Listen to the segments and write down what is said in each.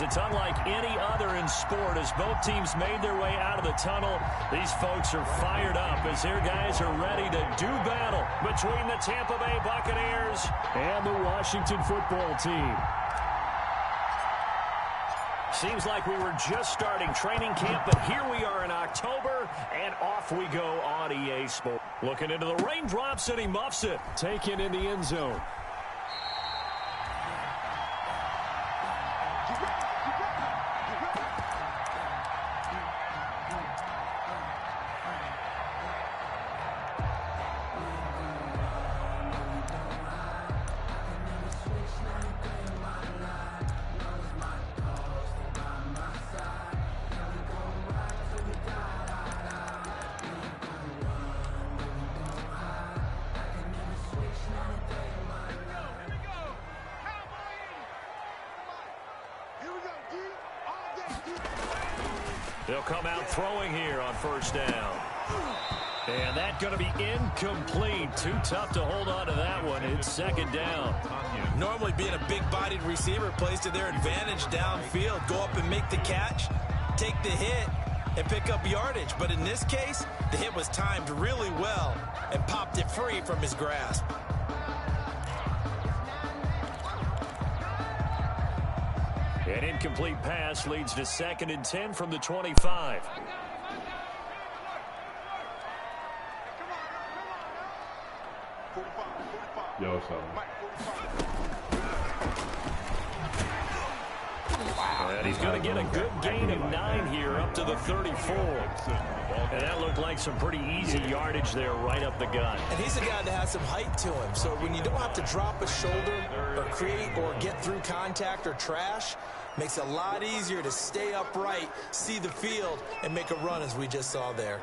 It's unlike any other in sport as both teams made their way out of the tunnel. These folks are fired up as their guys are ready to do battle between the Tampa Bay Buccaneers and the Washington football team. Seems like we were just starting training camp, but here we are in October, and off we go on EA Sports. Looking into the raindrops, and he muffs it. Taken in the end zone. They'll come out throwing here on first down. And that's going to be incomplete. Too tough to hold on to that one. It's second down. Normally being a big-bodied receiver plays to their advantage downfield. Go up and make the catch, take the hit, and pick up yardage. But in this case, the hit was timed really well and popped it free from his grasp. An incomplete pass leads to 2nd and 10 from the 25. Yo, so. And he's going to get a good gain of 9 here up to the 34. And that looked like some pretty easy yardage there right up the gut. And he's a guy that has some height to him. So when you don't have to drop a shoulder or create or get through contact or trash, makes it a lot easier to stay upright, see the field, and make a run as we just saw there.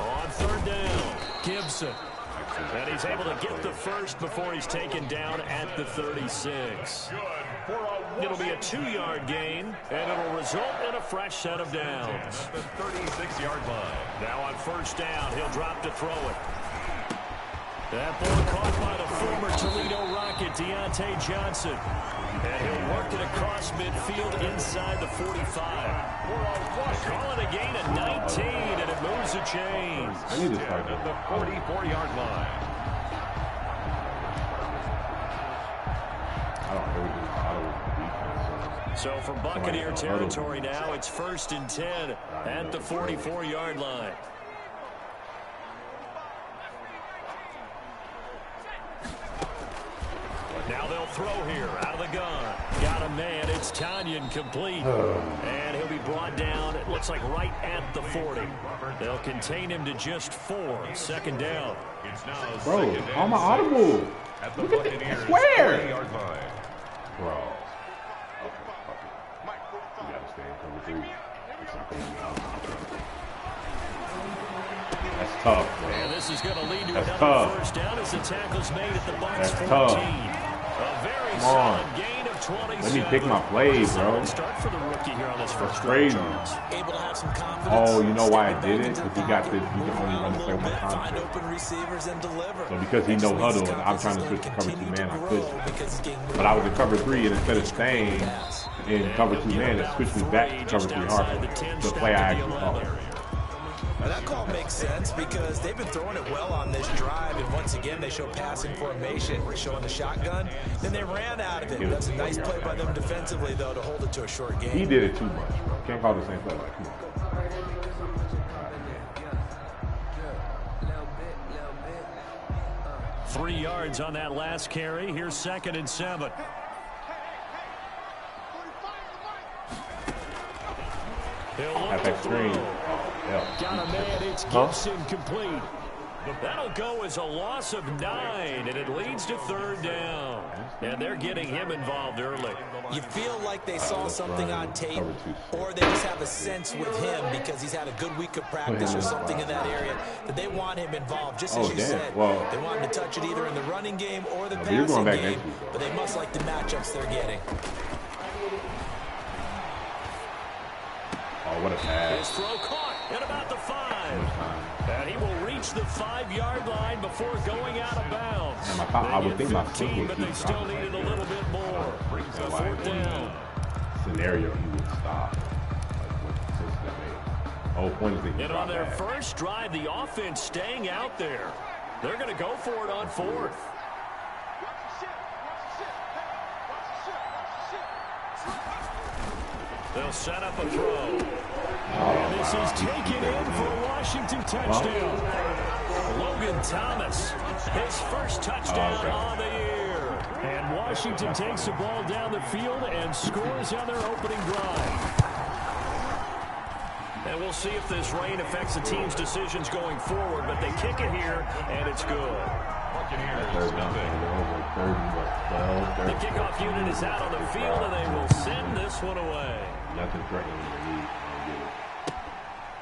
On third down, Gibson. And he's able to get the first before he's taken down at the 36. It'll be a 2-yard gain, and it'll result in a fresh set of downs. The 36-yard line. Now on first down, he'll drop to throw it. That ball caught by the former Toledo Rocket, Deontay Johnson. And he'll work it across midfield inside the 45. Call it a gain of 19, and it moves the chains. I need to start at the 44-yard line. So from Buccaneer territory now, it's 1st and 10 at the 44-yard line. Now they'll throw here out of the gun. Got a man. It's Tanyan complete. And he'll be brought down, it looks like right at the 40. They'll contain him to just 4. 2nd down. Bro, how am I audible? At the Buccaneers, where? 40-yard line. Bro. You gotta stay in cover 3. That's tough, bro. And this is going to lead to That's another tough. first down as the tackle's made at the Bucs 14. Tough. A very Come on. solid gain of 27. Let me pick my play, bro. Start for the rookie here on this first crazy. Able to have some confidence. Oh, you know why I did it? Because he got this. He can only run the play one time. Find open receivers and deliver. So because he no huddle, and I'm trying to switch to cover 2 man, I couldn't. But I was in cover 3, and instead of staying in cover 2 man, it switched me back to cover 3 hard. The play I actually called. Now that call makes sense because they've been throwing it well on this drive, and once again they show passing formation, showing the shotgun. Then they ran out of it. That's a nice play by them defensively, though, to hold it to a short game. He did it too much, bro. Can't call the same play. Like, come on. 3 yards on that last carry. Here's 2nd and 7. He'll look to throw. Got a man. It's Gibson complete. That'll go as a loss of 9, and it leads to 3rd down. And they're getting him involved early. You feel like they saw something on tape, or they just have a sense with him because he's had a good week of practice or something in that area that they want him involved, just as you said. They want him to touch it either in the running game or the passing game, but they must like the matchups they're getting. Oh, what a pass. His throw caught. At about the 5. And he will reach the 5-yard line before going out of bounds. I would think my 15, but they still needed a little bit more. Brings up 4th down. Scenario, he would stop. Oh, point is and on their first drive, the offense staying out there. They're going to go for it on 4th. They'll set up a throw. And this is taken in for a Washington touchdown. Logan Thomas, his first touchdown on the year. And Washington takes the ball down the field and scores on their opening drive. And we'll see if this rain affects the team's decisions going forward, but they kick it here, and it's good. The kickoff unit is out on the field, and they will send this one away. Nothing threatening.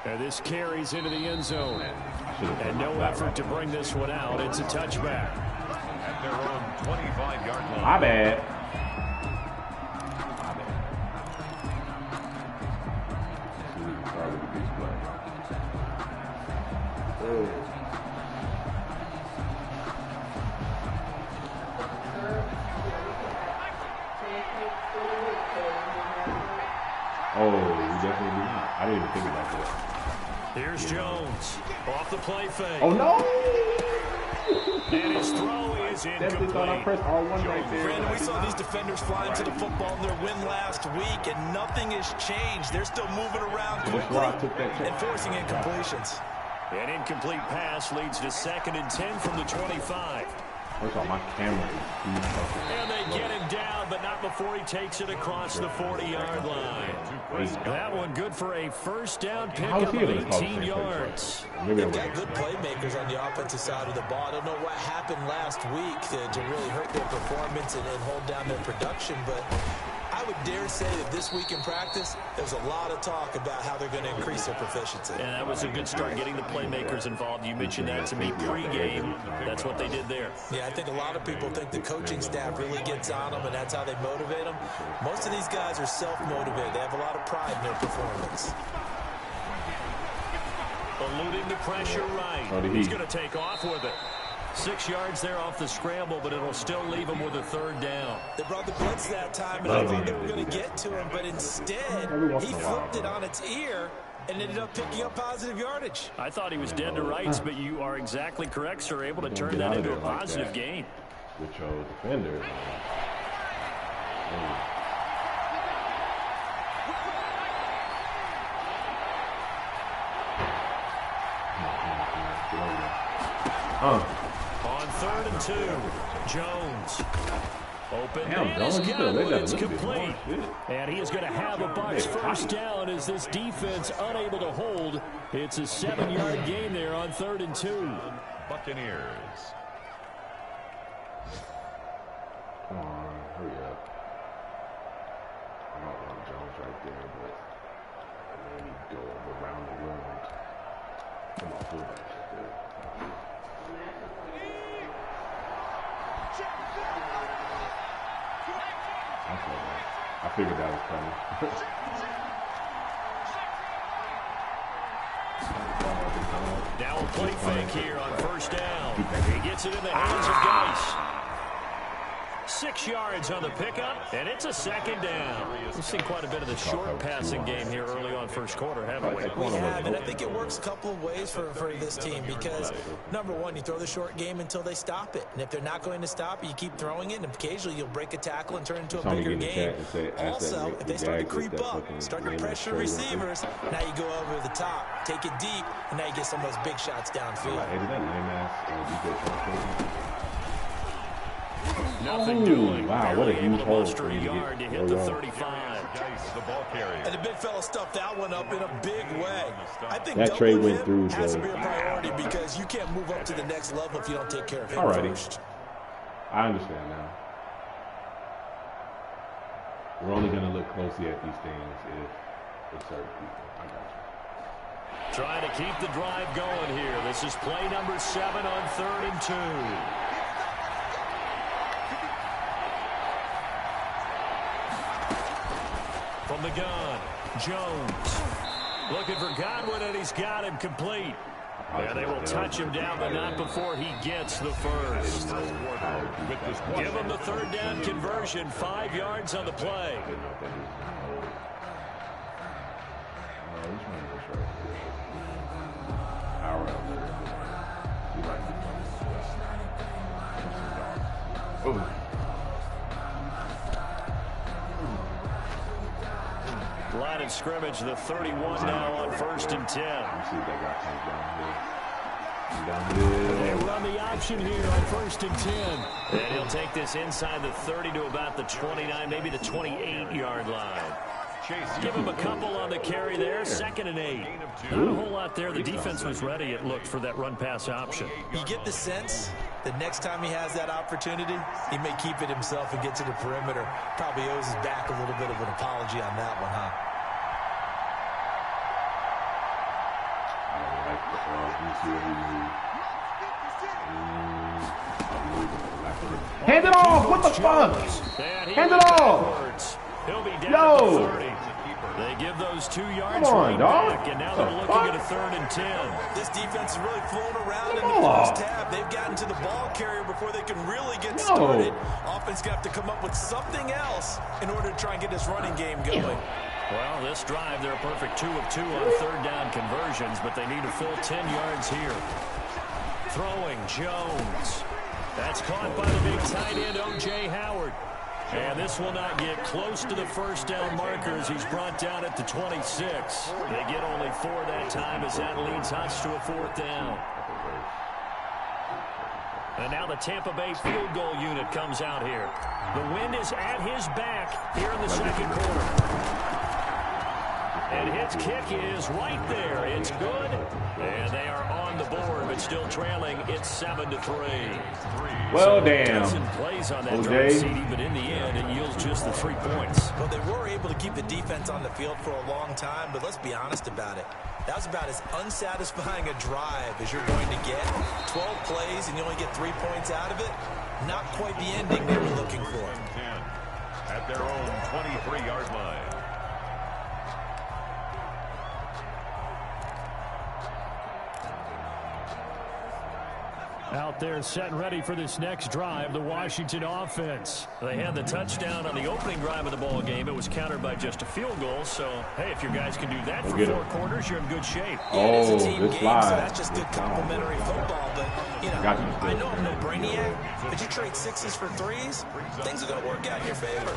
And this carries into the end zone. And no effort to bring this one out. It's a touchback. At their own 25-yard line. My bad. Oh, we definitely do not. I didn't even think about that. Here's Jones off the play fake. Oh no! And his throw is Definitely thought I pressed R1 right there. Brandon, we saw these defenders fly into the football in their win last week, and nothing has changed. They're still moving around quickly and forcing incompletions. An incomplete pass leads to 2nd and 10 from the 25. First of all, my camera is and they get him down, but not before he takes it across the 40-yard line. That one good for a first down pickup of 18 yards. They've got good playmakers on the offensive side of the ball. I don't know what happened last week to really hurt their performance and hold down their production, but I would dare say that this week in practice, there's a lot of talk about how they're going to increase their proficiency. And that was a good start, getting the playmakers involved. You mentioned that to me pregame. That's what they did there. Yeah, I think a lot of people think the coaching staff really gets on them, and that's how they motivate them. Most of these guys are self-motivated. They have a lot of pride in their performance. Eluding the pressure right. He's going to take off with it. 6 yards there off the scramble, but it'll still leave him with a 3rd down. They brought the blitz that time, and I thought they were going to get to him, but instead, he flipped it on its ear and ended up picking up positive yardage. I thought he was dead to rights, but you are exactly correct, sir. Able to turn that into a positive gain. With your defender. On 3rd and 2, Jones. Open. Damn, Jones, it's complete. And he is going to have a Bucs first down as this defense unable to hold. It's a 7-yard gain there on 3rd and 2. Buccaneers. Come on, hurry up. I don't want Jones right there, but I need to go around the world. Come on, fullback. I figured that was coming. Now a play fake here on first down. He gets it in the hands of Geis. 6 yards on the pickup, and it's a 2nd down. We've seen quite a bit of the short passing game here early on first quarter, haven't we? We have, and I think it works a couple of ways for this team because, number one, you throw the short game until they stop it. And if they're not going to stop it, you keep throwing it, and occasionally you'll break a tackle and turn it into a bigger game. Also, if they start to creep up, start to pressure receivers, now you go over the top, take it deep, and now you get some of those big shots downfield. Nothing doing. Wow, what a huge hole for a yard to hit the 35. The ball carrier. And the big fella stuffed that one up in a big way. I think that trade went through. Has to be a priority because you can't move up to the next level if you don't take care of him first. I understand now. We're only going to look closely at these things if certain people. I got you. Trying to keep the drive going here. This is play number 7 on 3rd and 2. From the gun, Jones. Looking for Godwin, and he's got him complete. Yeah, they will touch him down, but not before he gets the first. Give him the third down conversion, 5 yards on the play. Line of scrimmage, the 31 now on 1st and 10. They run the option here on 1st and 10. And he'll take this inside the 30 to about the 29, maybe the 28-yard line. Give him a couple on the carry there, 2nd and 8. Not a whole lot there. The defense was ready, it looked, for that run-pass option. You get the sense that next time he has that opportunity, he may keep it himself and get to the perimeter. Probably owes his back a little bit of an apology on that one, huh? Hand it off! What the fuck? Hand it off! He'll be down at the 30. They give those 2 yards right back, and now they're looking at a 3rd and 10. This defense is really flown around in the first half. They've gotten to the ball carrier before they can really get started. Offense got to come up with something else in order to try and get this running game going. Well, this drive, they're a perfect 2 of 2 on 3rd down conversions, but they need a full 10 yards here. Throwing Jones. That's caught by the big tight end, O.J. Howard. And this will not get close to the first down markers. He's brought down at the 26. They get only 4 that time as that leads us to a 4th down. And now the Tampa Bay field goal unit comes out here. The wind is at his back here in the 2nd quarter. And his kick is right there. It's good. And they are on the board, but still trailing. It's 7-3. Well, so damn. Plays on that drive, CD, but in the end, it yields just the 3 points. Well, they were able to keep the defense on the field for a long time, but let's be honest about it. That was about as unsatisfying a drive as you're going to get. 12 plays, and you only get 3 points out of it. Not quite the ending they were looking for. At their own 23-yard line. Out there set and ready for this next drive, the Washington offense. They had the touchdown on the opening drive of the ball game. It was countered by just a field goal. So, hey, if your guys can do that for 4 quarters, you're in good shape. Yeah, it is a team game, so that's just good complimentary football. But, you know, I know I'm no brainiac, but you trade 6s for 3s, things are going to work out in your favor.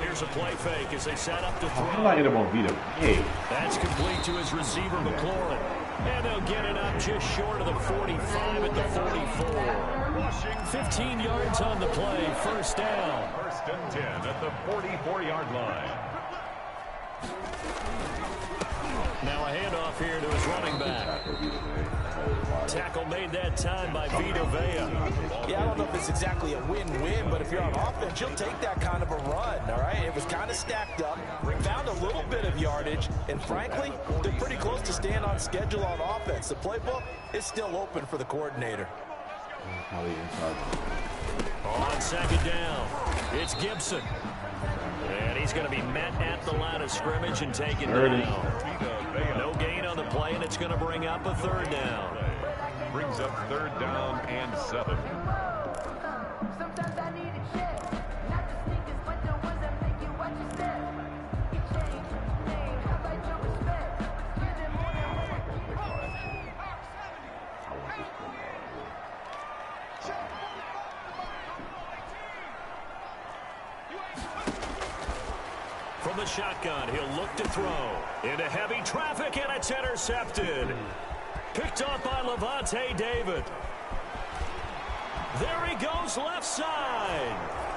Here's a play fake as they set up to throw. How did I hit him on Vito? Hey. That's complete to his receiver, McLaurin. And they'll get it up just short of the 45 at the 44. 15 yards on the play, 1st down. 1st and 10 at the 44-yard line. Now a handoff here to his running back. Tackle made that time by Vita Vea. Yeah, I don't know if it's exactly a win-win, but if you're on offense, you'll take that kind of a run, all right? It was kind of stacked up, found a little bit of yardage, and frankly, they're pretty close to staying on schedule on offense. The playbook is still open for the coordinator. On 2nd down, it's Gibson. And he's going to be met at the line of scrimmage and taken down. No gain on the play, and it's going to bring up a 3rd down. Brings up 3rd down and 7. Sometimes I need a check, not the sneakers, but the ones that make you watch your step. You change your name, how about your respect? Give them more than From the shotgun, he'll look to throw. Into heavy traffic, and it's intercepted. Picked off by Levante David. There he goes left side.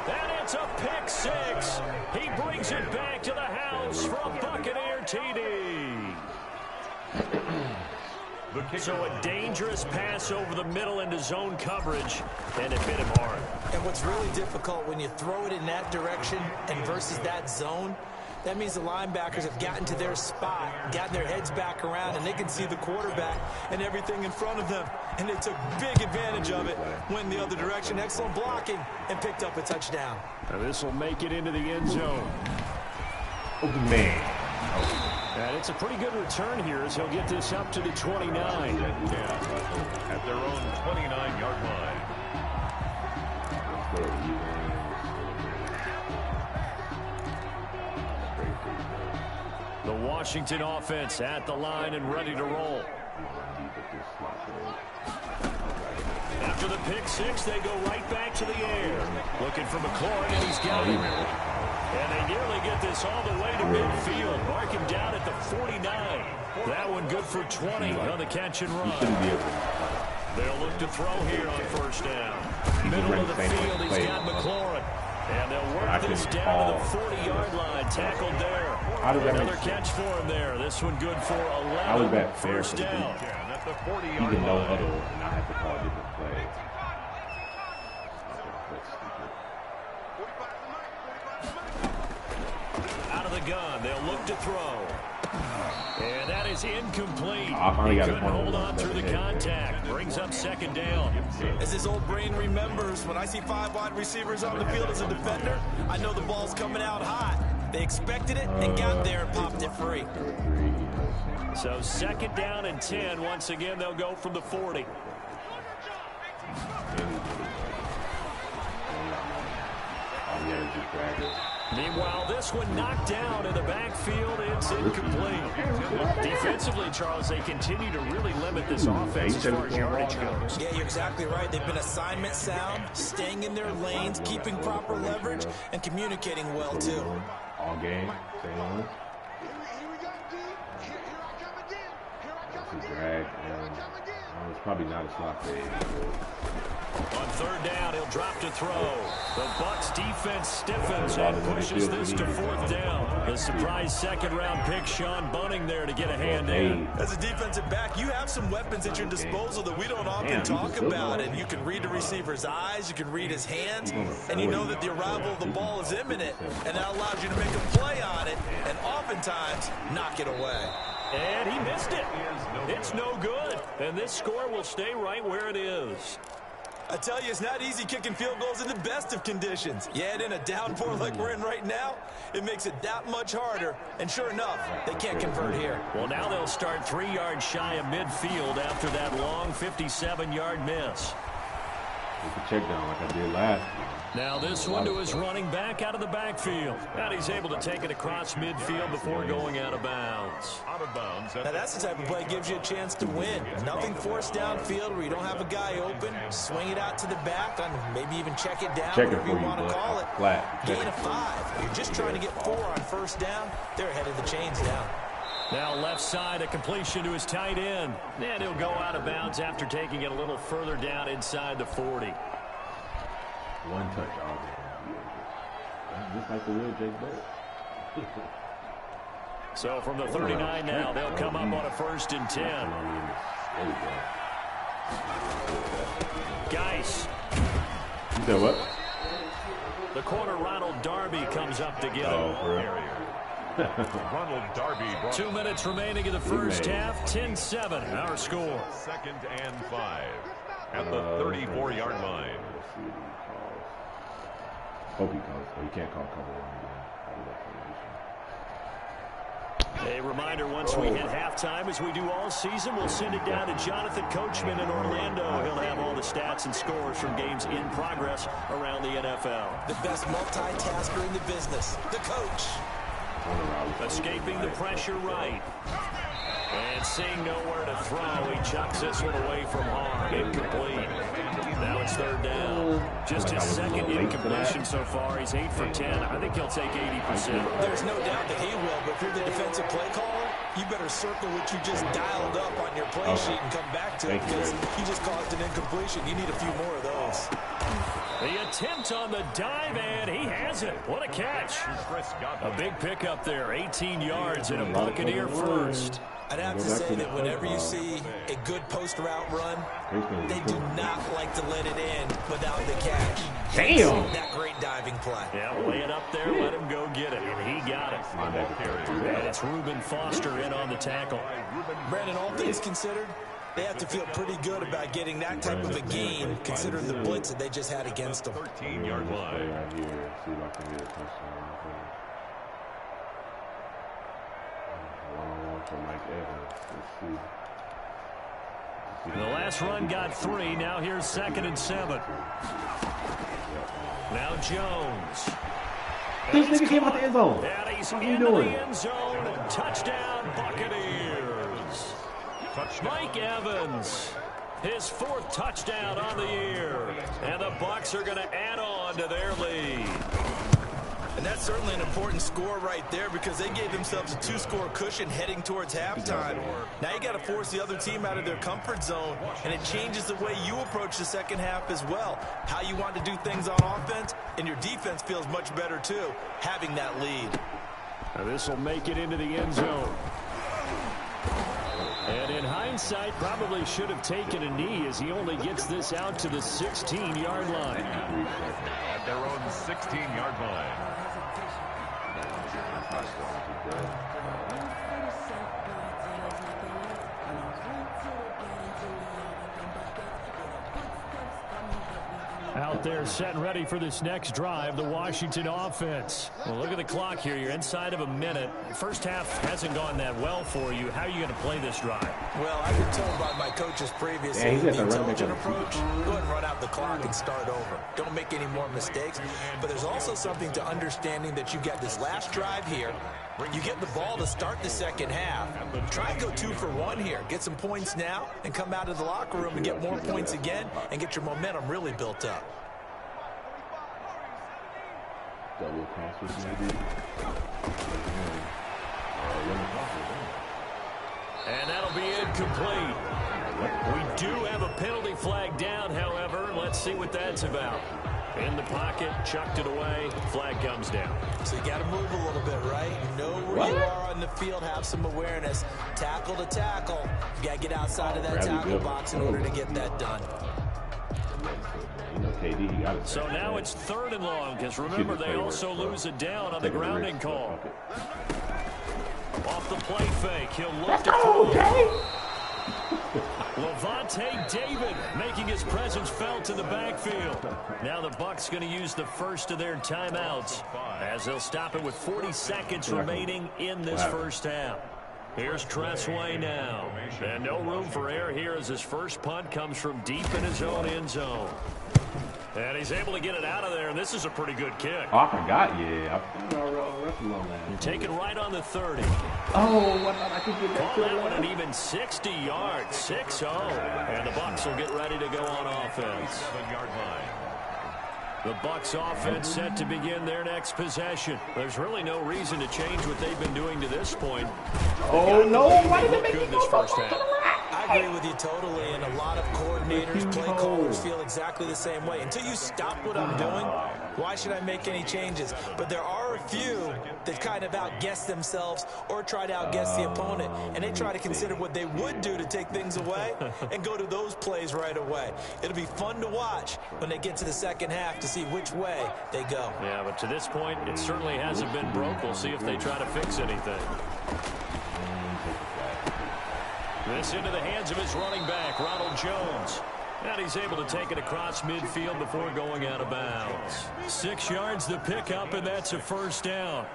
And it's a pick 6. He brings it back to the house for a Buccaneer TD. So a dangerous pass over the middle into zone coverage, and it hit him hard. And what's really difficult when you throw it in that direction and versus that zone, that means the linebackers have gotten to their spot, gotten their heads back around, and they can see the quarterback and everything in front of them. And they took big advantage of it, went the other direction, excellent blocking, and picked up a touchdown. Now this will make it into the end zone. Oh, man. And it's a pretty good return here as he'll get this up to the 29. Yeah, at their own 29-yard line. The Washington offense at the line and ready to roll. After the pick six, they go right back to the air. Looking for McLaurin, and he's got him. And they nearly get this all the way to midfield. Mark him down at the 49. That one good for 20 on the catch and run. They'll look to throw here on first down. Middle of the field, he's got McLaurin. And they'll work this down to the 40-yard line. Tackled there. Another catch for him there. This one good for 11. First down. Even though other and I have to call different plays. Out of the gun, they'll look to throw. And that is incomplete. He couldn't hold on through the contact. Brings up second down. As his old brain remembers, when I see 5 wide receivers on the field as a defender, I know the ball's coming out hot. They expected it and got there and popped it free. So second down and 10. Once again, they'll go from the 40. Meanwhile, this one knocked down in the backfield. It's incomplete. Defensively, Charles, they continue to really limit this offense as far as yardage goes. Yeah, you're exactly right. They've been assignment sound, staying in their lanes, keeping proper leverage, and communicating well, too. All game, same on. Drag, it's probably not a slot fade. On third down, he'll drop to throw. The Bucs defense stiffens and pushes this to fourth down. The surprise second-round pick, Sean Bunning, there to get a hand in. As a defensive back, you have some weapons at your disposal that we don't often talk about. And you can read the receiver's eyes, you can read his hands, and you know that the arrival of the ball is imminent. And that allows you to make a play on it and oftentimes knock it away. And he missed it. It's no good. And this score will stay right where it is. I tell you, it's not easy kicking field goals in the best of conditions. Yet in a downpour like we're in right now, it makes it that much harder. And sure enough, they can't convert here. Well, now they'll start 3 yards shy of midfield after that long 57-yard miss. Check down like I did last year. Now this one to his running back out of the backfield. And he's able to take it across midfield before going out of bounds. Out of bounds. Now that's the type of play that gives you a chance to win. Nothing forced downfield where you don't have a guy open. Swing it out to the back and maybe even check it down, whatever you want to call it. Flat. Gain of 5. You're just trying to get 4 on first down. They're headed the chains down. Now left side, a completion to his tight end. And he'll go out of bounds after taking it a little further down inside the 40. One touch all day. Just like the real Jake Bolt. So from the 39 now, they'll come up on a first and 10. Geis. You said what? The corner, Ronald Darby, comes up to get him. Ronald Darby. 2 minutes remaining in the first half. 10-7, our score. Second and 5 at the 34-yard line. Hope he calls, so he can't call cover one again. A reminder, once we hit halftime, as we do all season, we'll send it down to Jonathan Coachman in Orlando. He'll have all the stats and scores from games in progress around the NFL. The best multitasker in the business, the coach. Escaping the pressure right. And seeing nowhere to throw, he chucks this one away from harm. Incomplete. Now it's third down. Just his second incompletion so far. He's 8 for 10. I think he'll take 80%. There's no doubt that he will, but if you're the defensive play caller, you better circle what you just dialed up on your play sheet and come back to it because you just caused an incompletion. You need a few more of those. The attempt on the dive, and he has it. What a catch. A big pickup there, 18 yards and a Buccaneer first. I'd have to say that whenever you see a good post route run, they do not like to let it in without the catch. Damn! That great diving play. Yeah, lay it up there, let him go get it, and he got it. And it's Reuben Foster in on the tackle. Brandon, all things considered, they have to feel pretty good about getting that type of a gain, considering the blitz that they just had against them. 13-yard line. Right here, see if I can get a touchdown. for Mike Evans. Let's see. The last run got 3. Now here's 2nd and 7. Now Jones. This nigga came out the end zone. And he's what are in you doing? the end zone. Touchdown, Buccaneers. Mike Evans, his 4th touchdown on the year. And the Bucs are going to add on to their lead. And that's certainly an important score right there because they gave themselves a 2-score cushion heading towards halftime. Now you got to force the other team out of their comfort zone, and it changes the way you approach the second half as well. How you want to do things on offense, and your defense feels much better too, having that lead. Now this will make it into the end zone. And in hindsight, probably should have taken a knee as he only gets this out to the 16-yard line. At their own 16-yard line. Out there set and ready for this next drive, the Washington offense. Well, look at the clock here. You're inside of a minute. First half hasn't gone that well for you. How are you going to play this drive? Well, I've been told by my coaches previously, the intelligent approach, go ahead and run out the clock and start over. Don't make any more mistakes. But there's also something to understanding that you got this last drive here. You get the ball to start the second half. Try and go 2 for 1 here. Get some points now and come out of the locker room and get more points again and get your momentum really built up. Double crosses maybe. And that'll be incomplete. We do have a penalty flag down, however. Let's see what that's about. In the pocket, chucked it away, flag comes down. So you got to move a little bit, right? Know where you are on the field, have some awareness. Tackle to tackle. You got to get outside of that tackle box in order to get that done. So now it's 3rd and long, because remember, they also lose it down on the grounding call. Off the play fake, he'll look to throw. Levante David making his presence felt in the backfield. Now the Bucs going to use the first of their timeouts as they'll stop it with 40 seconds remaining in this first half. Here's Tressway now. And no room for error here as his first punt comes from deep in his own end zone. And he's able to get it out of there, and this is a pretty good kick. Oh, I forgot, yeah. I wrestled on that. You're taking right on the 30. Oh, I thought I could get that. Call that one an even 60 yards, 6-0. And the Bucs will get ready to go on offense. 7-yard line. The Bucs offense set to begin their next possession. There's really no reason to change what they've been doing to this point. Oh, no. Why did they make good this first half? I agree with you totally, and a lot of coordinators, play callers feel exactly the same way. Until you stop what I'm doing, why should I make any changes? But there are a few that kind of outguess themselves or try to outguess the opponent, and they try to consider what they would do to take things away and go to those plays right away. It'll be fun to watch when they get to the second half to see which way they go. Yeah, but to this point, it certainly hasn't been broke. We'll see if they try to fix anything. This into the hands of his running back, Ronald Jones. And he's able to take it across midfield before going out of bounds. 6 yards to pick up, and that's a first down.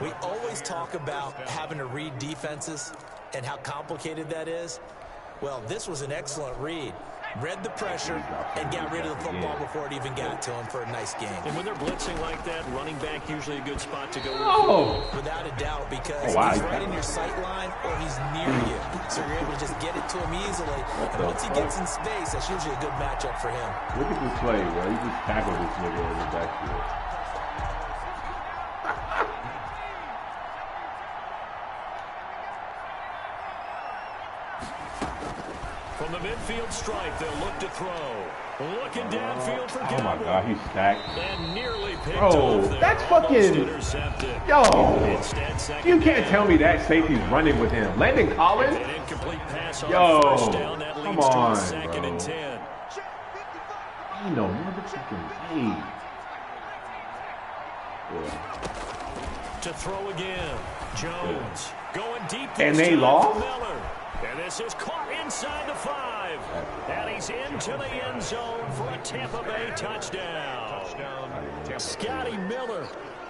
We always talk about having to read defenses and how complicated that is. Well, this was an excellent read. Read the pressure and got rid of the football before it even got to him for a nice game. And when they're blitzing like that, running back usually a good spot to go with. Oh. Without a doubt, because he's right in your sight line or he's near you. So you're able to just get it to him easily. And once he gets in space, that's usually a good matchup for him. Look at this play, bro. He just tackled this nigga in the backfield. From the midfield stripe, they'll look to throw. Looking downfield for Goodwin. Oh my God, he's stacked. And nearly picked Bro, off there. that's fucking. Yo, Instead, you can't tell me that safety's running with him. Landon Collins. An incomplete pass on Yo, first down. That come leads on, to a 2nd bro. and 10. You know, motherfucking way. To throw again. Jones going deep. And they lost? Miller. And this is caught inside the 5. And he's into the end zone for a Tampa Bay touchdown. Scotty Miller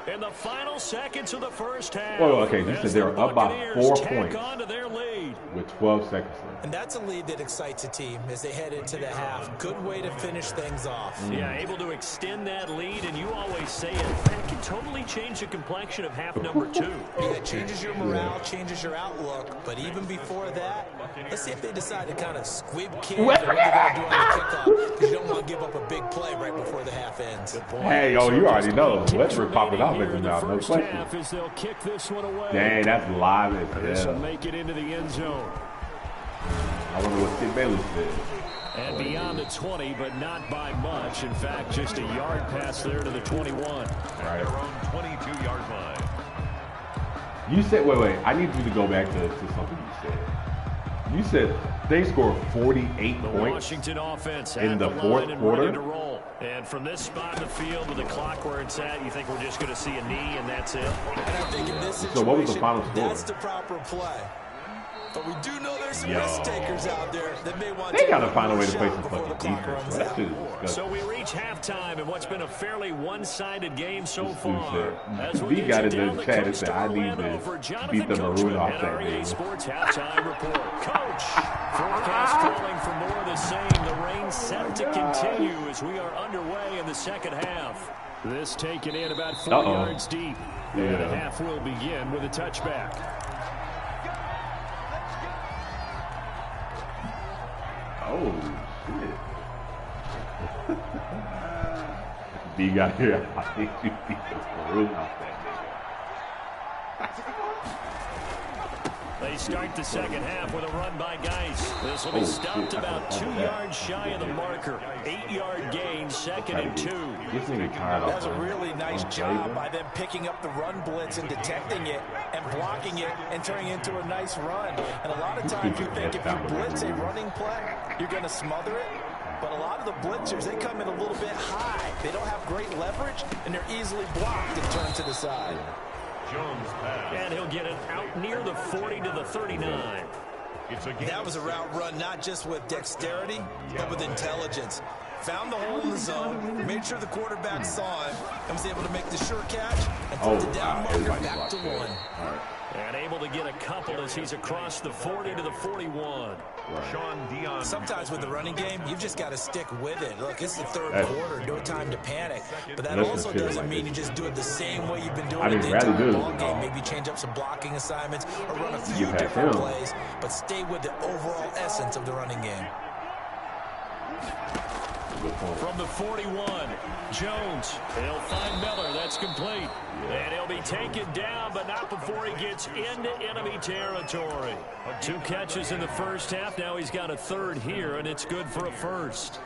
In the final seconds of the first half. Oh, okay. You said they were up by 4 points onto their lead with 12 seconds left. And that's a lead that excites a team as they head into the half. Good way to finish things off. Yeah, able to extend that lead, and you always say it, that can totally change the complexion of half number 2. Yeah, it changes your morale, changes your outlook. But even before that, let's see if they decide to kind of squib kids or what they're going to do on the kickoff. Because you don't want to give up a big play right before the half ends. Hey, yo, you already know. Westbrook popping off at the mouth, no question. Kick this one away. Dang, that's live as hell. This will make it into the end zone. I wonder what Steve Bailey said. And beyond the 20, but not by much. In fact, just a yard pass there to the 21. Right. Their own 22-yard line. You said, wait. I need you to go back to something you said. You said they scored 48 points Washington offense in the fourth quarter. To roll. And from this spot in the field with the clock where it's at, you think we're just going to see a knee and that's it? And I think in this situation, so what was the final score? That's the proper play. But we do know there's some risk takers out there that may want they to gotta find a way to play some fucking defense. That shit is disgusting. So we reach halftime in what's been a fairly one-sided game so far. We got it in the chat and said, I need to beat the Maroon off that game. Sports halftime report. Coach, forecast calling for more of the same. The rain set to continue as we are underway in the second half. This taken in about 4 yards deep. Yeah. And the half will begin with a touchback. Oh, shit. B got here. I think you beat the Maroon off that They start the second half with a run by Geis. This will be stopped about 2 yards shy of the marker. 8-yard gain, second and 2. That's a really nice job by them picking up the run blitz and detecting it and blocking it and turning it into a nice run. And a lot of times you think if you blitz a running play, you're going to smother it. But a lot of the blitzers, they come in a little bit high. They don't have great leverage, and they're easily blocked and turned to the side. Jones pass. And he'll get it out near the 40 to the 39. That was a route run not just with dexterity, but with intelligence. Found the hole in the zone, made sure the quarterback saw him, and was able to make the sure catch and put the down marker back to 1. And able to get a couple as he's across the 40 to the 41. Sometimes with the running game, you've just got to stick with it. Look, it's the third quarter, no time to panic. But that also doesn't mean you just do it the same way you've been doing it the entire ball game. Maybe change up some blocking assignments or run a few different plays, but stay with the overall essence of the running game. From the 41, Jones. He'll find Miller. That's complete. And he'll be taken down, but not before he gets into enemy territory. 2 catches in the first half. Now he's got a third here, and it's good for a first.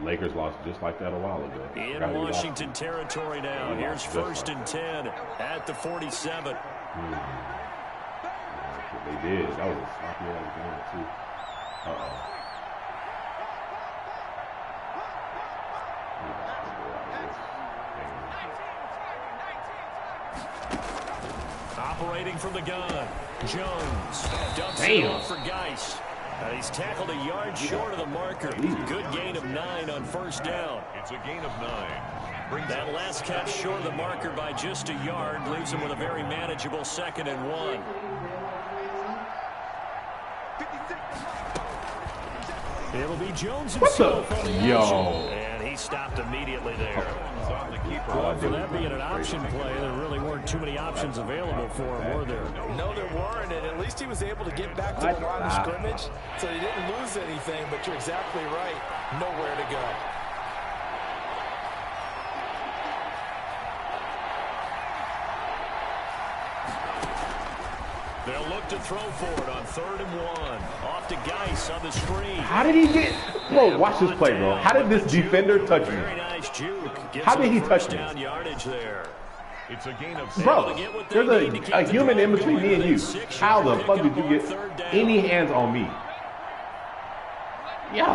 Lakers lost just like that a while ago. In Washington territory now. Here's first and 10 at the 47. They did. That was a sloppy ass game, too. Operating from the gun. Jones dumps it off for Geis. He's tackled a yard short of the marker. Good gain of 9 on first down. It's a gain of 9. That last catch short of the marker by just a yard leaves him with a very manageable 2nd and 1. It'll be Jones himself on the action. And he stopped immediately there. Well, for that being an option play, there really weren't too many options available for him, were there? No, there weren't, and at least he was able to get back to the line of scrimmage, so he didn't lose anything, but you're exactly right. Nowhere to go. They'll look to throw for it on 3rd and 1. Off to Geis on the screen. How did he get... Bro, watch this play, bro. How did this defender touch me? Nice juke. How did he touch me? Yardage there. It's a gain of Bro, there's a human in between me and you. How the fuck did you get any hands on me? Yo.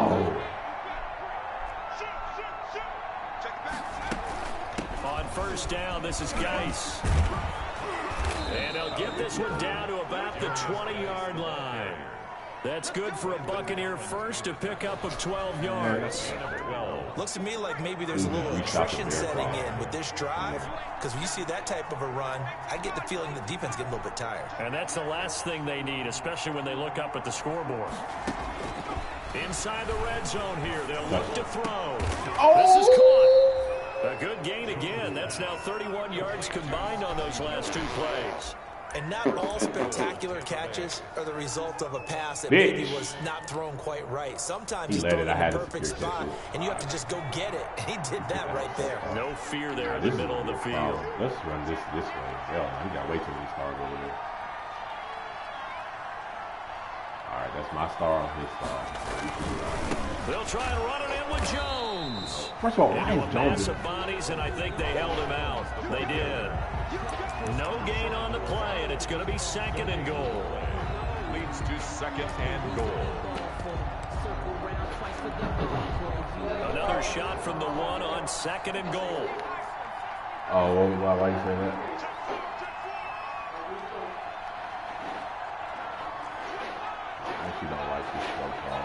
On first down, this is Geis. And they'll get this one down to about the 20-yard line. That's good for a Buccaneer first, a pickup of 12 yards. Looks to me like maybe there's a little attrition setting in with this drive, because when you see that type of a run, I get the feeling the defense getting a little bit tired. And that's the last thing they need, especially when they look up at the scoreboard. Inside the red zone here, they'll look to throw. This is caught. A good gain again. That's now 31 yards combined on those last 2 plays. And not all spectacular catches are the result of a pass that maybe was not thrown quite right. Sometimes he's thrown in the perfect spot, and you have to just go get it. And he did that right there. No fear there in the middle of the field. Let's run this way. Hell, he got way too many stars over there. All right, that's my star on his star. They'll try and run it in with Jones. First of all, why is Jones? Massive bodies, and I think they held him out. They did. No gain on the play, and it's going to be 2nd and goal. Leads to 2nd and goal. Another shot from the 1 on 2nd and goal. Oh, why you say that? I actually don't like this play call.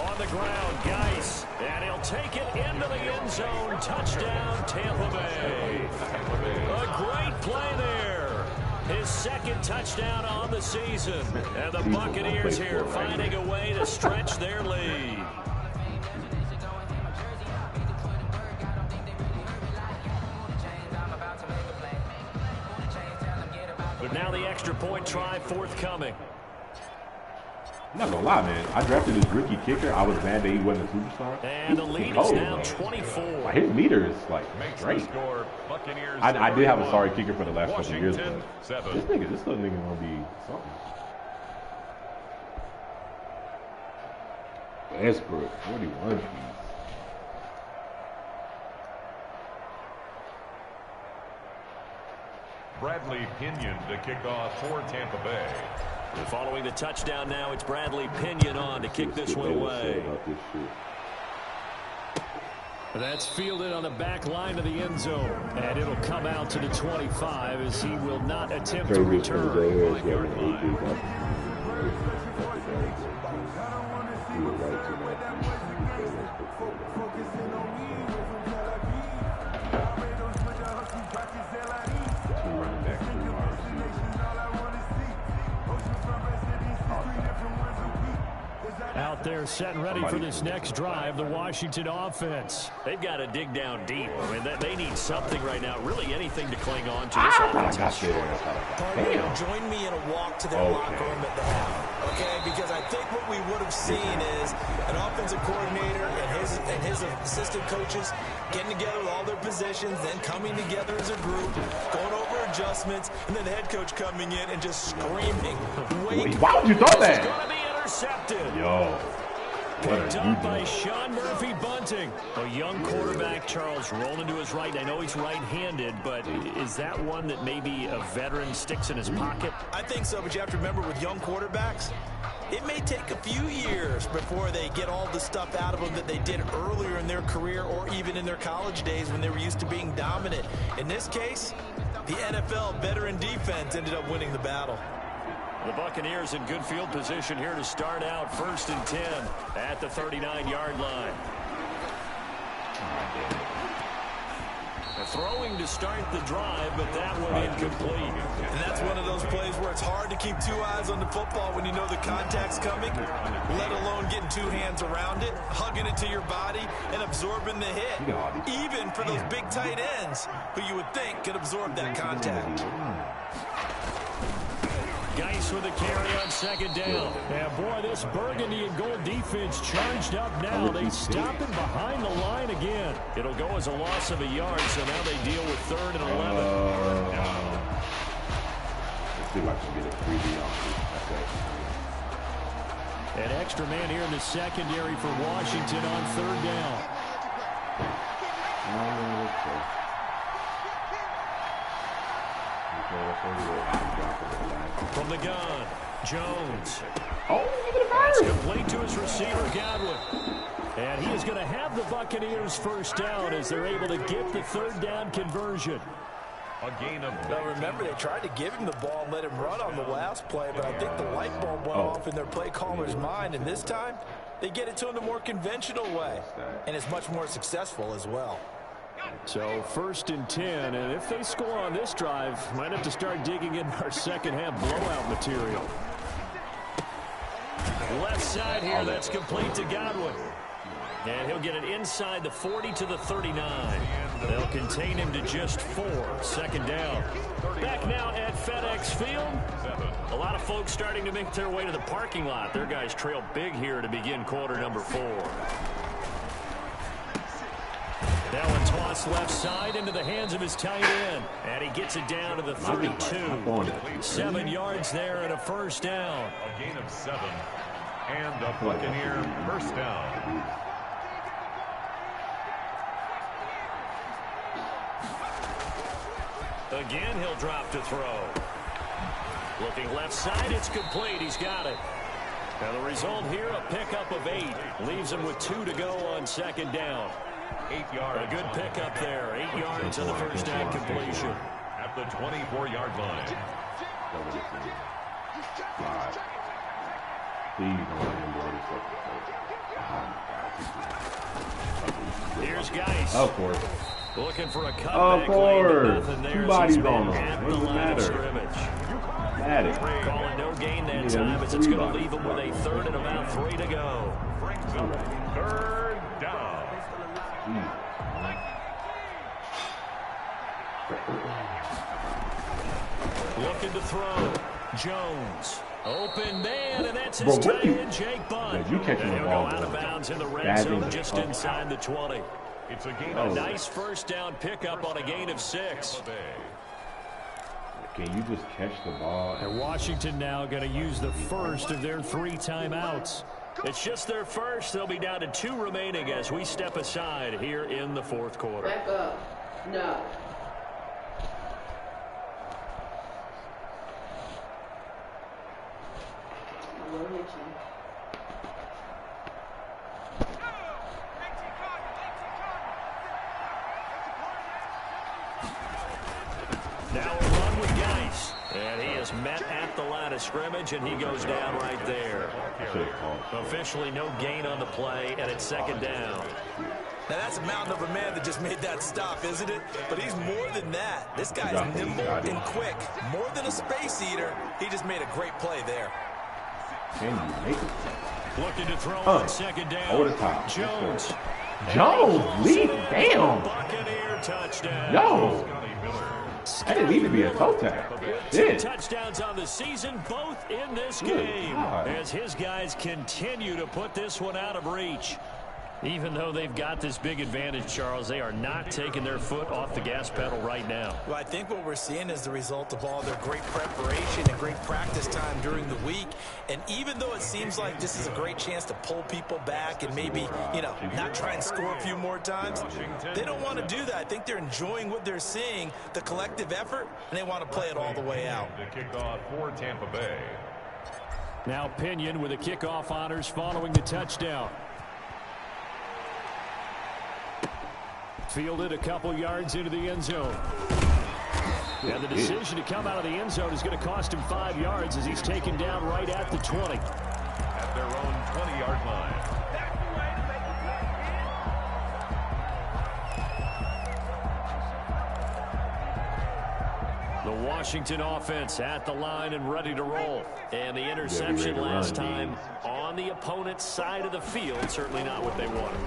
On the ground, Geis, and he'll take it into the end zone. Touchdown, Tampa Bay. A great play there. His 2nd touchdown on the season. And the Buccaneers here finding a way to stretch their lead. But now the extra point try forthcoming. I'm not gonna lie, man. I drafted this rookie kicker. I was mad that he wasn't a superstar. And the lead is now 24. Like, his meter is like great. I did have a sorry kicker for the last couple of years, but this little nigga gonna be something. Westbrook, 41 piece. Bradley Pinion to kick off for Tampa Bay. And following the touchdown now, it's Bradley Pinion on to kick this one away. That's fielded on the back line of the end zone. And it'll come out to the 25 as he will not attempt to return. Out there set and ready for this next drive, the Washington offense. They've got to dig down deep. I mean, they need something right now, really anything to cling on to. This offense. Join me in a walk to their locker room at the half, okay? Because I think what we would have seen is an offensive coordinator and his assistant coaches getting together with all their positions, then coming together as a group, going over adjustments, and then the head coach coming in and just screaming. Wait, why would you throw that? Intercepted. Yo. Picked up by Sean Murphy Bunting. A young quarterback, Charles, rolling to his right. I know he's right-handed, but is that one that maybe a veteran sticks in his pocket? I think so, but you have to remember with young quarterbacks, it may take a few years before they get all the stuff out of them that they did earlier in their career or even in their college days when they were used to being dominant. In this case, the NFL veteran defense ended up winning the battle. The Buccaneers in good field position here to start out 1st and 10 at the 39-yard line. Throwing to start the drive, but that one incomplete. And that's one of those plays where it's hard to keep 2 eyes on the football when you know the contact's coming, let alone getting 2 hands around it, hugging it to your body, and absorbing the hit. Even for those big tight ends who you would think could absorb that contact. Geis with a carry on 2nd down. And boy, this burgundy and gold defense charged up now. They stop him behind the line again. It'll go as a loss of a yard, so now they deal with 3rd and 11. Let's see if I can get a 3D on An extra man here in the secondary for Washington on 3rd down. From the gun, Jones. Oh, that's complete to his receiver, Godwin. And he is going to have the Buccaneers first down as they're able to get the third down conversion. A gain of. Now remember, they tried to give him the ball and let him run on the last play, but I think the light bulb went off in their play caller's mind, and this time they get it to him the more conventional way, and it's much more successful as well. So 1st and 10, and if they score on this drive, might have to start digging in our second half blowout material. Left side here, that's complete to Godwin. And he'll get it inside the 40 to the 39. They'll contain him to just 4. 2nd down. Back now at FedEx Field. A lot of folks starting to make their way to the parking lot. Their guys trail big here to begin quarter number 4. That one tossed left side into the hands of his tight end. And he gets it down to the 32. 7 yards there and a first down. A gain of 7. And a Buccaneer first down. Again, he'll drop to throw. Looking left side, it's complete. He's got it. Now the result here, a pickup of 8. Leaves him with 2 to go on 2nd down. 8 yards. A good pickup there. 8 yards on the first down completion. At the 24-yard line. Here's Geis. Of course. Looking for a comeback. Of course. There. 2 bodies on him. What does it matter? Calling no gain that time as it's going to leave him with a 3rd and about 3 to go. Brings up 3rd down. Looking to throw. Jones. Open man, and that's his tight end, Jake Butt. You catching the He'll ball, go out of bounds in the red zone just inside the 20. It's a gain A nice first down pickup on a gain of 6. Can you just catch the ball? And Washington now going to use the first of their 3 timeouts. It's just their first. They'll be down to 2 remaining as we step aside here in the 4th quarter. Back up. No. Now a run with Geis. And he is met at the line of scrimmage, and he goes down right there. Officially no gain on the play, and it's 2nd down. Now that's a mountain of a man that just made that stop, isn't it? But he's more than that. This guy's nimble and quick. More than a space eater. He just made a great play there. Can you make it? Looking to throw on 2nd down. Over the top. Jones. Jones, lead down. Buccaneer touchdown. Yo. That didn't need to be a toe tag. 2 touchdowns on the season, both in this game. God. As his guys continue to put this one out of reach. Even though they've got this big advantage, Charles, they are not taking their foot off the gas pedal right now. Well, I think what we're seeing is the result of all their great preparation and great practice time during the week. And even though it seems like this is a great chance to pull people back and maybe, not try and score a few more times, they don't want to do that. I think they're enjoying what they're seeing, the collective effort, and they want to play it all the way out. The kickoff for Tampa Bay. Now Pinion with the kickoff honors following the touchdown. Fielded a couple yards into the end zone. And the decision to come out of the end zone is going to cost him 5 yards as he's taken down right at the 20. At their own 20-yard line. The Washington offense at the line and ready to roll. And the interception last time on the opponent's side of the field. Certainly not what they wanted.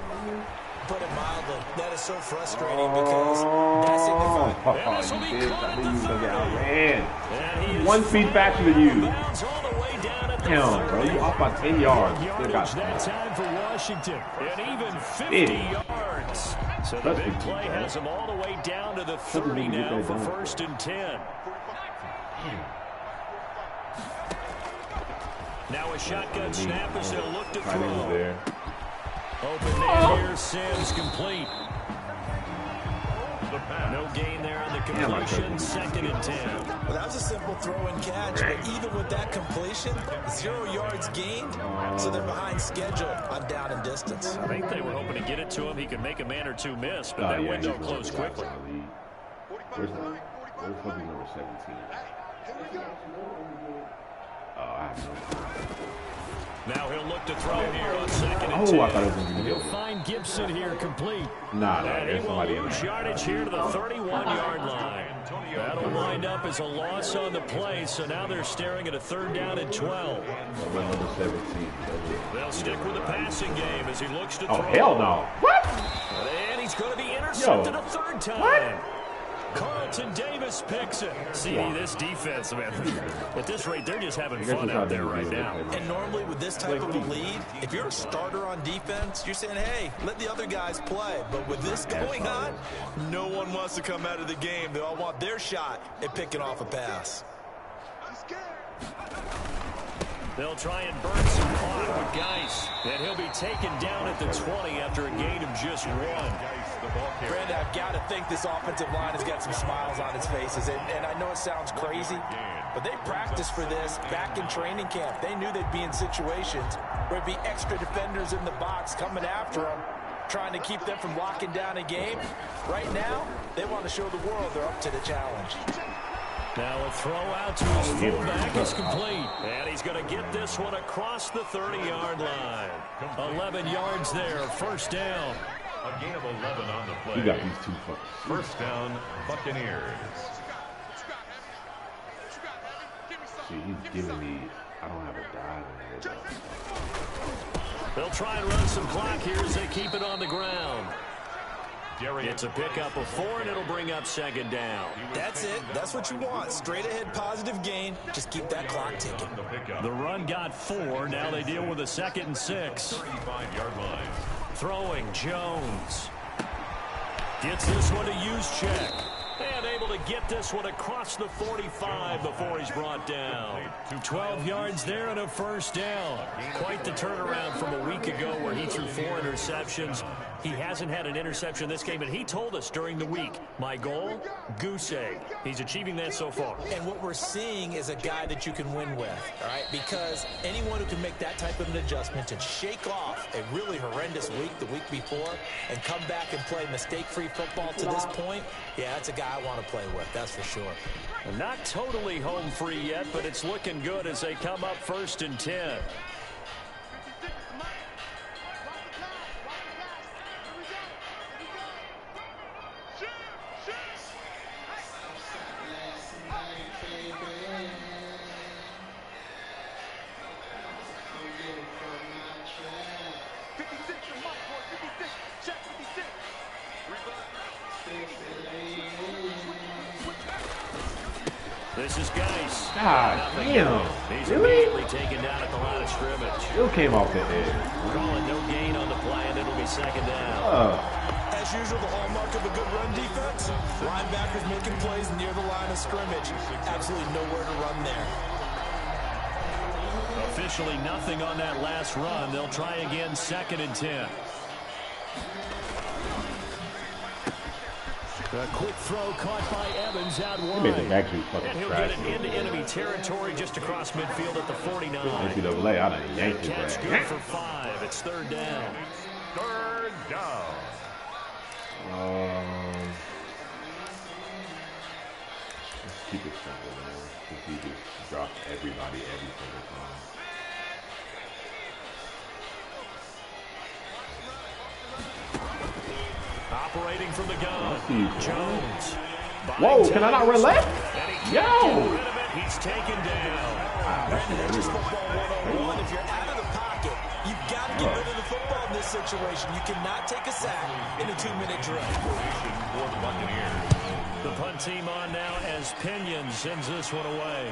Put it mildly, that is so frustrating because that's man. 1 feet faster than you. Damn, bro, you off by 10 yards. That time for Washington, and even 50 yards. So the big play has him all the way down to the 30 now for 1st and 10. Now a shotgun snap as they'll look to throw. Open man here, Sims complete. No gain there on the completion, 2nd and 10. Well, that was a simple throw and catch, but even with that completion, 0 yards gained, so they're behind schedule on down and distance. I think they were hoping to get it to him. He could make a man or two miss, but that window closed quickly. Where's the fuck is number 17? Oh, I have no clue. Now he'll look to throw here on 2nd and 10. I thought it was going to be He'll find Gibson here complete. Nah, and he will somebody lose yardage here to the 31-yard line. That'll wind up as a loss on the play, so now they're staring at a 3rd down and 12. Number 17. They'll stick with the passing game as he looks to throw. Oh, hell no. What? And he's going to be intercepted a 3rd time. What? Carlton Davis picks it. See, this defense, man, at this rate, they're just having fun out there right now. And normally with this type of a lead, if you're a starter on defense, you're saying, hey, let the other guys play. But with this going on, no one wants to come out of the game. They all want their shot at picking off a pass. They'll try and burn some clock with Geis, and he'll be taken down at the 20 after a gain of just 1. Brandon, I've got to think this offensive line has got some smiles on its faces, and I know it sounds crazy, but they practiced for this back in training camp. They knew they'd be in situations where it'd be extra defenders in the box coming after them, trying to keep them from locking down a game. Right now, they want to show the world they're up to the challenge. Now a throw out to his fullback is complete. And he's going to get this one across the 30-yard line. 11 yards there, 1st down. A gain of 11 on the play. You got these two fuckers. 1st down, Buccaneers. See, he's giving me, I don't have a dive in there. They'll try and run some clock here as they keep it on the ground. It's a pickup of 4, and it'll bring up 2nd down. That's it. That's what you want. Straight ahead positive gain. Just keep that clock ticking. The run got 4. Now they deal with a 2nd and 6. 35-yard line. Throwing Jones. Gets this one to use check. And able to get this one across the 45 before he's brought down. 12 yards there and a 1st down. Quite the turnaround from a week ago where he threw 4 interceptions. He hasn't had an interception this game, and he told us during the week, my goal, goose egg. He's achieving that so far. And what we're seeing is a guy that you can win with, all right? Because anyone who can make that type of an adjustment and shake off a really horrendous week the week before and come back and play mistake-free football to this point, yeah, that's a guy I want to play with, that's for sure. Not totally home free yet, but it's looking good as they come up 1st and 10. This is Geis. God damn. He's Really? immediately taken down at the line of scrimmage. Still came off the edge. Calling no gain on the play, and it'll be 2nd down. As usual, the hallmark of a good run defense, linebackers making plays near the line of scrimmage. Absolutely nowhere to run there. Officially nothing on that last run. They'll try again 2nd and 10. A quick throw caught by Evans out wide. And he'll get it into enemy territory just across midfield at the 49. NCAA, I done yanked it. Catch good for 5. It's 3rd down. 3rd down. Let's keep it simple, man. Because he just dropped everybody every single time. Operating from the gun. Jones. Whoa, can I not run left? Yo! He's taken down. Brandon, it's football 101. If you're out of the pocket, you've got to get rid of the football in this situation. You cannot take a sack in a 2-minute drill. For the Buccaneers. The punt team on now as Pinion sends this one away.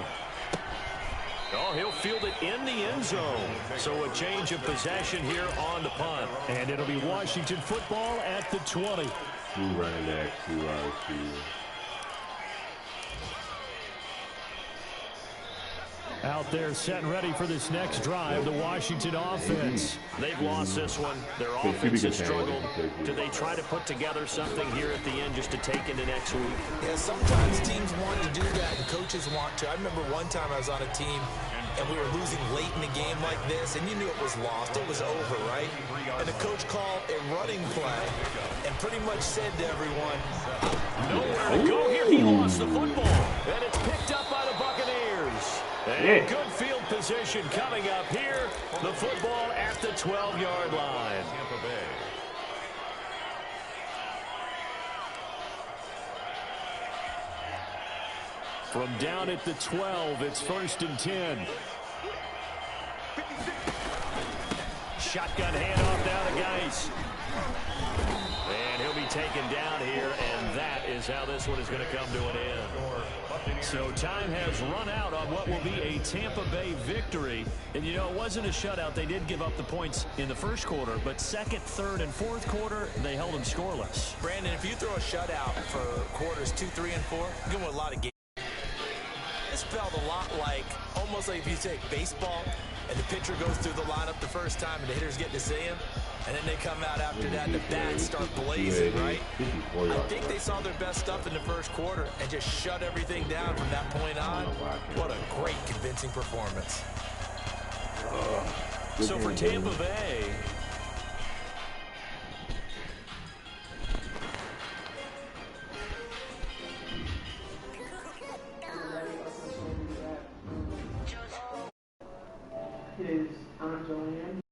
Oh, he'll field it in the end zone. So a change of possession here on the punt. And it'll be Washington football at the 20. 2 running backs, 2 RC. Out there set and ready for this next drive, the Washington offense. They've lost this one. Their offense has struggled. Do they try to put together something here at the end just to take into next week? Yeah, sometimes teams want to do that and coaches want to. I remember one time I was on a team and we were losing late in a game like this, and you knew it was lost. It was over, right? And the coach called a running play and pretty much said to everyone, nowhere to go here. He lost the football, and it's picked up by the Buccaneers. And good field position coming up here. The football at the 12-yard line. Tampa Bay. From down at the 12, it's 1st and 10. Shotgun handoff down to Geis. And he'll be taken down here, and that is how this one is going to come to an end. So time has run out on what will be a Tampa Bay victory. And, you know, it wasn't a shutout. They did give up the points in the first quarter, but second, third, and fourth quarter, they held them scoreless. Brandon, if you throw a shutout for quarters 2, 3, and 4, you're going to win a lot of games. This felt a lot like, almost like if you take baseball and the pitcher goes through the lineup the first time and the hitters get to see him, and then they come out after that and the bats start blazing, right? I think they saw their best stuff in the first quarter and just shut everything down from that point on. What a great, convincing performance. So for Tampa Bay, his Aunt Joanne